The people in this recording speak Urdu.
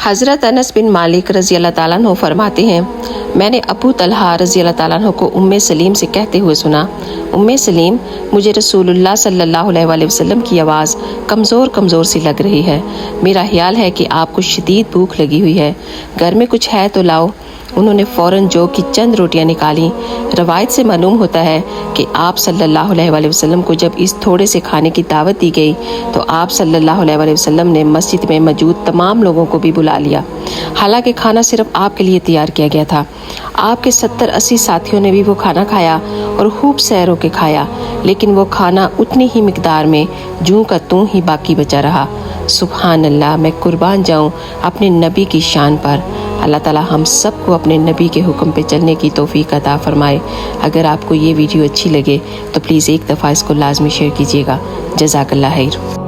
حضرت انس بن مالک رضی اللہ تعالیٰ عنہ فرماتے ہیں، میں نے ابو طلحہ رضی اللہ تعالیٰ عنہ کو ام سلیم سے کہتے ہوئے سنا، ام سلیم، مجھے رسول اللہ صلی اللہ علیہ وآلہ وسلم کی آواز کمزور کمزور سی لگ رہی ہے، میرا خیال ہے کہ آپ کو شدید بھوک لگی ہوئی ہے، گھر میں کچھ ہے تو لاؤ۔ انہوں نے فوراً جو کی چند روٹیاں نکالیں۔ روایت سے معلوم ہوتا ہے کہ آپ صلی اللہ علیہ وآلہ وسلم کو جب اس تھوڑے سے کھانے کی دعوت دی گئی تو آپ صلی اللہ علیہ وآلہ وسلم نے مسجد میں موجود تمام لوگوں کو بھی بلا لیا، حالانکہ کھانا صرف آپ کے لیے تیار کیا گیا تھا۔ آپ کے 70-80 ساتھیوں نے بھی وہ کھانا کھایا اور خوب سیر ہو کے کھایا، لیکن وہ کھانا اتنی ہی مقدار میں جوں کا توں ہی باقی بچا رہا۔ سبحان اللہ، میں قربان جاؤں اپنے نبی کی شان پر۔ اللہ تعالیٰ ہم سب کو اپنے نبی کے حکم پہ چلنے کی توفیق عطا فرمائے۔ اگر آپ کو یہ ویڈیو اچھی لگے تو پلیز ایک دفعہ اس کو لازمی شیئر کیجیے گا۔ جزاک اللہ خیر۔